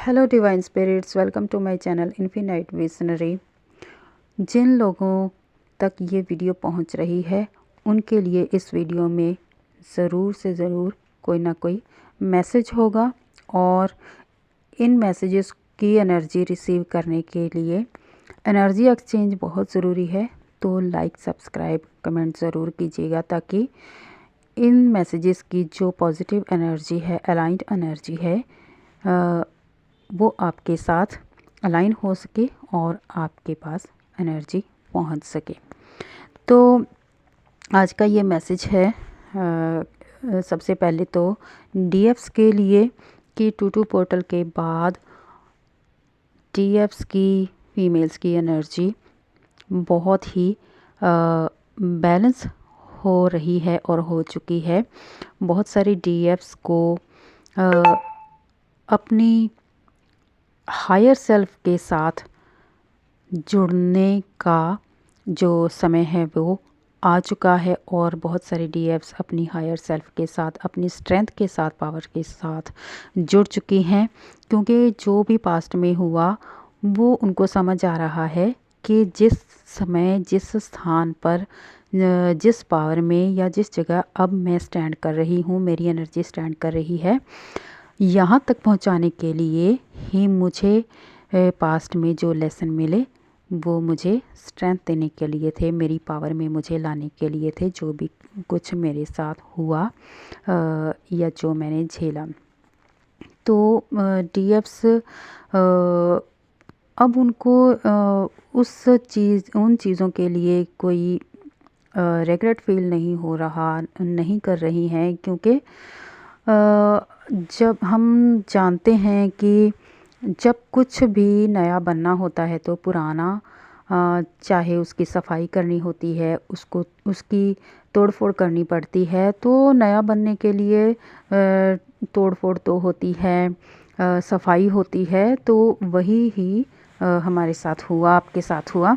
Hello divine spirits, welcome to my channel infinite visionary. जिन लोगों तक ये वीडियो पहुंच रही है उनके लिए इस वीडियो में ज़रूर से ज़रूर कोई ना कोई मैसेज होगा, और इन मैसेजेस की एनर्जी रिसीव करने के लिए एनर्जी एक्सचेंज बहुत ज़रूरी है। तो लाइक, सब्सक्राइब, कमेंट ज़रूर कीजिएगा ताकि इन मैसेजेस की जो पॉजिटिव एनर्जी है, अलाइंड एनर्जी है, वो आपके साथ अलाइन हो सके और आपके पास एनर्जी पहुंच सके। तो आज का ये मैसेज है सबसे पहले तो डीएफ्स के लिए कि टूटू पोर्टल के बाद डीएफ्स की फीमेल्स की एनर्जी बहुत ही बैलेंस हो रही है और हो चुकी है। बहुत सारी डीएफ्स को अपनी हायर सेल्फ के साथ जुड़ने का जो समय है वो आ चुका है, और बहुत सारे डीएफ्स अपनी हायर सेल्फ के साथ, अपनी स्ट्रेंथ के साथ, पावर के साथ जुड़ चुकी हैं, क्योंकि जो भी पास्ट में हुआ वो उनको समझ आ रहा है कि जिस समय, जिस स्थान पर, जिस पावर में या जिस जगह अब मैं स्टैंड कर रही हूँ, मेरी एनर्जी स्टैंड कर रही है, यहाँ तक पहुँचाने के लिए ही मुझे पास्ट में जो लेसन मिले वो मुझे स्ट्रेंथ देने के लिए थे, मेरी पावर में मुझे लाने के लिए थे। जो भी कुछ मेरे साथ हुआ या जो मैंने झेला, तो डीएफ्स अब उनको उन चीज़ों के लिए कोई रिग्रेट फील नहीं हो रहा, नहीं कर रही हैं, क्योंकि जब हम जानते हैं कि जब कुछ भी नया बनना होता है तो पुराना, चाहे उसकी सफाई करनी होती है, उसकी तोड़-फोड़ करनी पड़ती है। तो नया बनने के लिए तोड़-फोड़ तो होती है, सफाई होती है। तो वही ही हमारे साथ हुआ, आपके साथ हुआ।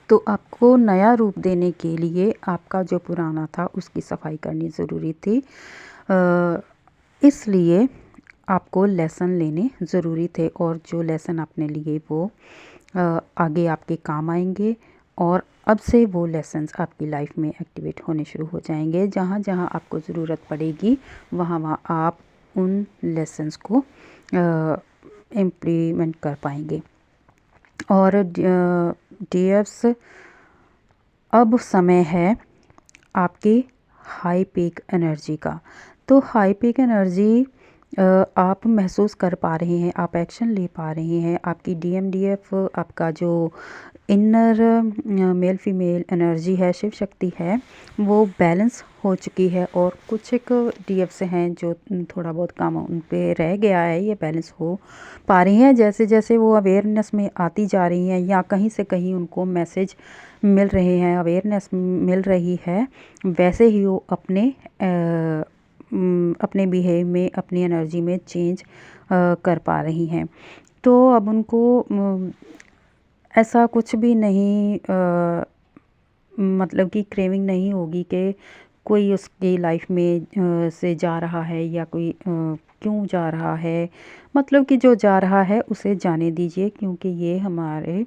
तो आपको नया रूप देने के लिए आपका जो पुराना था उसकी सफाई करनी ज़रूरी थी। इसलिए आपको लेसन लेने ज़रूरी थे, और जो लेसन आपने लिए वो आगे आपके काम आएंगे, और अब से वो लेसन्स आपकी लाइफ में एक्टिवेट होने शुरू हो जाएंगे। जहाँ जहाँ आपको ज़रूरत पड़ेगी वहाँ वहाँ आप उन लेसन्स को इम्प्लीमेंट कर पाएंगे। और डीएफ्स, अब समय है आपकी हाई पीक एनर्जी का। तो हाई पीक एनर्जी आप महसूस कर पा रहे हैं, आप एक्शन ले पा रहे हैं। आपकी डीएमडीएफ, आपका जो इनर मेल फीमेल एनर्जी है, शिव शक्ति है, वो बैलेंस हो चुकी है। और कुछ एक डीएफ्स हैं जो थोड़ा बहुत काम उन पे रह गया है, ये बैलेंस हो पा रही हैं। जैसे जैसे वो अवेयरनेस में आती जा रही हैं, या कहीं से कहीं उनको मैसेज मिल रहे हैं, अवेयरनेस मिल रही है, वैसे ही वो अपने बिहेव में, अपनी एनर्जी में चेंज कर पा रही हैं। तो अब उनको ऐसा कुछ भी नहीं, मतलब कि क्रेविंग नहीं होगी कि कोई उसकी लाइफ में से जा रहा है, या कोई क्यों जा रहा है। मतलब कि जो जा रहा है उसे जाने दीजिए, क्योंकि ये हमारे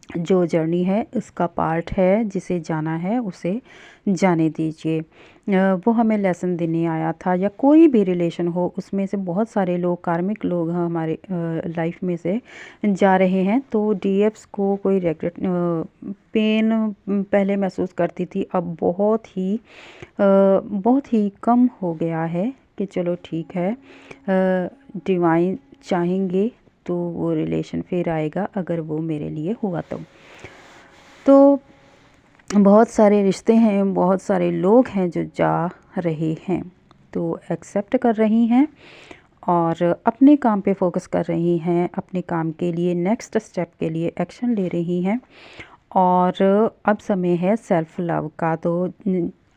जो जर्नी है उसका पार्ट है। जिसे जाना है उसे जाने दीजिए। वो हमें लेसन देने आया था, या कोई भी रिलेशन हो उसमें से बहुत सारे लोग, कार्मिक लोग हमारे लाइफ में से जा रहे हैं। तो डीएफ्स को कोई रिग्रेट, पेन पहले महसूस करती थी, अब बहुत ही कम हो गया है कि चलो ठीक है, डिवाइन चाहेंगे तो वो रिलेशन फिर आएगा, अगर वो मेरे लिए हुआ तो बहुत सारे रिश्ते हैं, बहुत सारे लोग हैं जो जा रहे हैं, तो एक्सेप्ट कर रही हैं और अपने काम पे फोकस कर रही हैं, अपने काम के लिए नेक्स्ट स्टेप के लिए एक्शन ले रही हैं। और अब समय है सेल्फ लव का। तो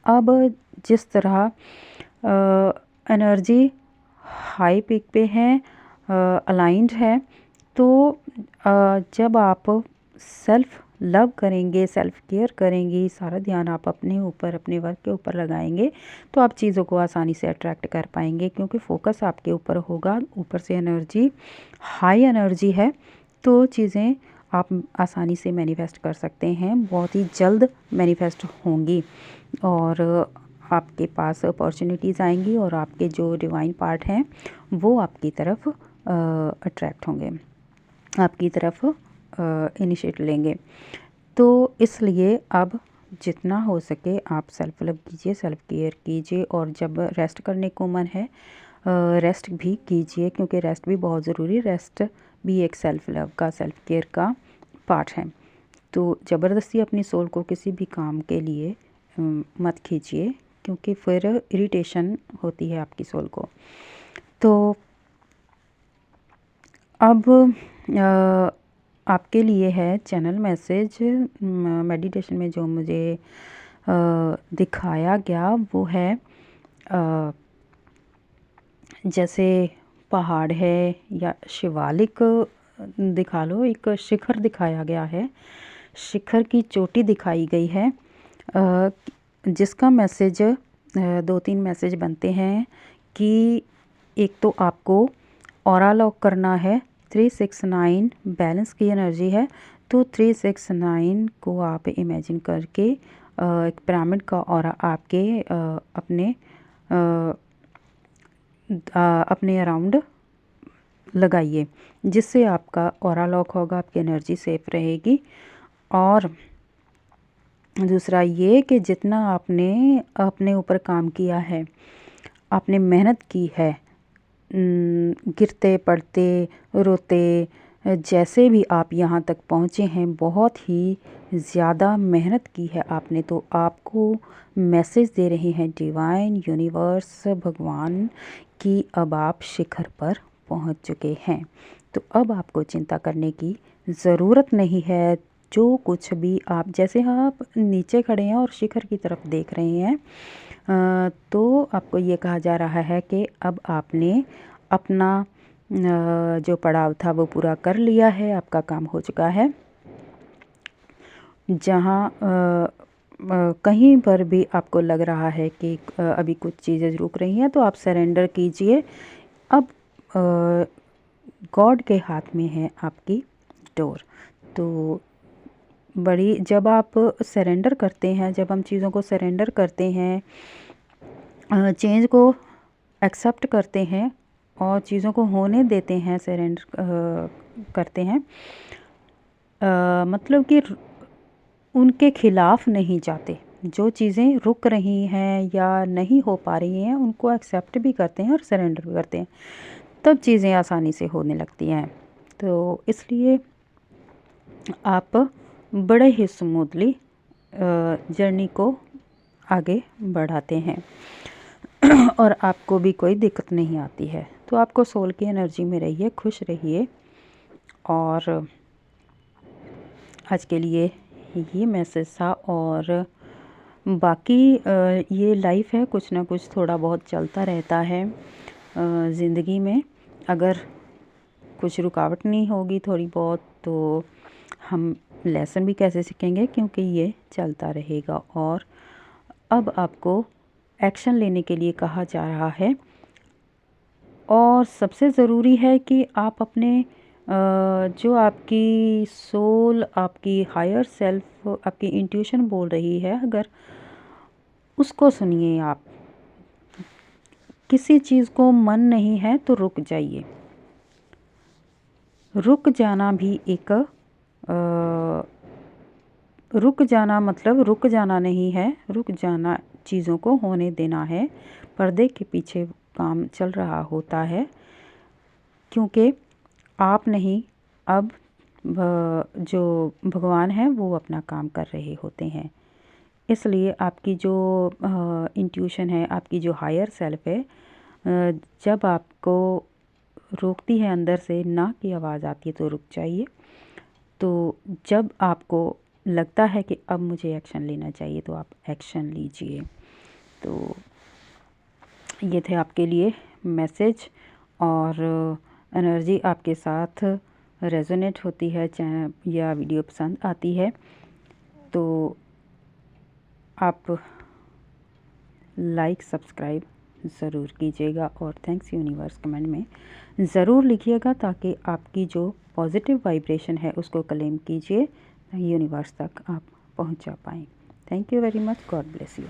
अब जिस तरह एनर्जी हाई पीक पे है, अलाइंड है, तो जब आप सेल्फ लव करेंगे, सेल्फ़ केयर करेंगी, सारा ध्यान आप अपने ऊपर, अपने वर्क के ऊपर लगाएंगे, तो आप चीज़ों को आसानी से अट्रैक्ट कर पाएंगे, क्योंकि फोकस आपके ऊपर होगा। ऊपर से एनर्जी हाई एनर्जी है, तो चीज़ें आप आसानी से मैनिफेस्ट कर सकते हैं, बहुत ही जल्द मैनिफेस्ट होंगी और आपके पास अपॉर्चुनिटीज़ आएंगी और आपके जो डिवाइन पार्ट हैं वो आपकी तरफ अट्रैक्ट होंगे, आपकी तरफ इनिशिएट लेंगे। तो इसलिए अब जितना हो सके आप सेल्फ लव कीजिए, सेल्फ केयर कीजिए, और जब रेस्ट करने को मन है रेस्ट भी कीजिए, क्योंकि रेस्ट भी बहुत ज़रूरी, रेस्ट भी एक सेल्फ लव का, सेल्फ केयर का पार्ट है। तो ज़बरदस्ती अपनी सोल को किसी भी काम के लिए मत खींचिए, क्योंकि फिर इरिटेशन होती है आपकी सोल को। तो अब आपके लिए है चैनल मैसेज। मेडिटेशन में जो मुझे दिखाया गया वो है जैसे पहाड़ है या शिवालिक दिखा लो, एक शिखर दिखाया गया है, शिखर की चोटी दिखाई गई है, जिसका मैसेज 2-3 मैसेज बनते हैं कि एक तो आपको ऑरा लॉक करना है। 369 बैलेंस की एनर्जी है, तो 369 को आप इमेजिन करके एक पिरामिड का ऑरा आपके अपने अराउंड लगाइए, जिससे आपका ऑरा लॉक होगा, आपकी एनर्जी सेफ रहेगी। और दूसरा ये कि जितना आपने अपने ऊपर काम किया है, आपने मेहनत की है, गिरते पड़ते रोते जैसे भी आप यहाँ तक पहुँचे हैं, बहुत ही ज़्यादा मेहनत की है आपने, तो आपको मैसेज दे रहे हैं डिवाइन, यूनिवर्स, भगवान कि अब आप शिखर पर पहुँच चुके हैं। तो अब आपको चिंता करने की ज़रूरत नहीं है। जो कुछ भी आप, जैसे आप नीचे खड़े हैं और शिखर की तरफ देख रहे हैं, तो आपको ये कहा जा रहा है कि अब आपने अपना जो पड़ाव था वो पूरा कर लिया है, आपका काम हो चुका है। जहाँ कहीं पर भी आपको लग रहा है कि अभी कुछ चीज़ें रुक रही हैं, तो आप सरेंडर कीजिए। अब गॉड के हाथ में है आपकी डोर। तो जब आप सरेंडर करते हैं, जब हम चीज़ों को सरेंडर करते हैं, चेंज को एक्सेप्ट करते हैं और चीज़ों को होने देते हैं, सरेंडर करते हैं, मतलब कि उनके खिलाफ़ नहीं जाते। जो चीज़ें रुक रही हैं या नहीं हो पा रही हैं, उनको एक्सेप्ट भी करते हैं और सरेंडर भी करते हैं, तब चीज़ें आसानी से होने लगती हैं। तो इसलिए आप बड़े ही स्मूथली जर्नी को आगे बढ़ाते हैं और आपको भी कोई दिक्कत नहीं आती है। तो आपको सोल की एनर्जी में रहिए, खुश रहिए। और आज के लिए ये मैसेज था। और बाकी ये लाइफ है, कुछ ना कुछ थोड़ा बहुत चलता रहता है ज़िंदगी में। अगर कुछ रुकावट नहीं होगी थोड़ी बहुत, तो हम लेसन भी कैसे सीखेंगे, क्योंकि ये चलता रहेगा। और अब आपको एक्शन लेने के लिए कहा जा रहा है, और सबसे ज़रूरी है कि आप अपने जो आपकी सोल, आपकी हायर सेल्फ, आपकी इंट्यूशन बोल रही है, अगर उसको सुनिए आप। किसी चीज़ को मन नहीं है तो रुक जाइए। रुक जाना भी एक रुक जाना मतलब रुक जाना नहीं है, रुक जाना चीज़ों को होने देना है। पर्दे के पीछे काम चल रहा होता है, क्योंकि आप नहीं, अब जो भगवान है वो अपना काम कर रहे होते हैं। इसलिए आपकी जो इंट्यूशन है, आपकी जो हायर सेल्फ है, जब आपको रोकती है अंदर से, ना की आवाज़ आती है, तो रुक जाइए। तो जब आपको लगता है कि अब मुझे एक्शन लेना चाहिए, तो आप एक्शन लीजिए। तो ये थे आपके लिए मैसेज, और एनर्जी आपके साथ रेजोनेट होती है या वीडियो पसंद आती है तो आप लाइक सब्सक्राइब ज़रूर कीजिएगा और थैंक्स यूनिवर्स कमेंट में ज़रूर लिखिएगा, ताकि आपकी जो पॉजिटिव वाइब्रेशन है उसको क्लेम कीजिए, यूनिवर्स तक आप पहुंचा पाएँ। Thank you very much. God bless you.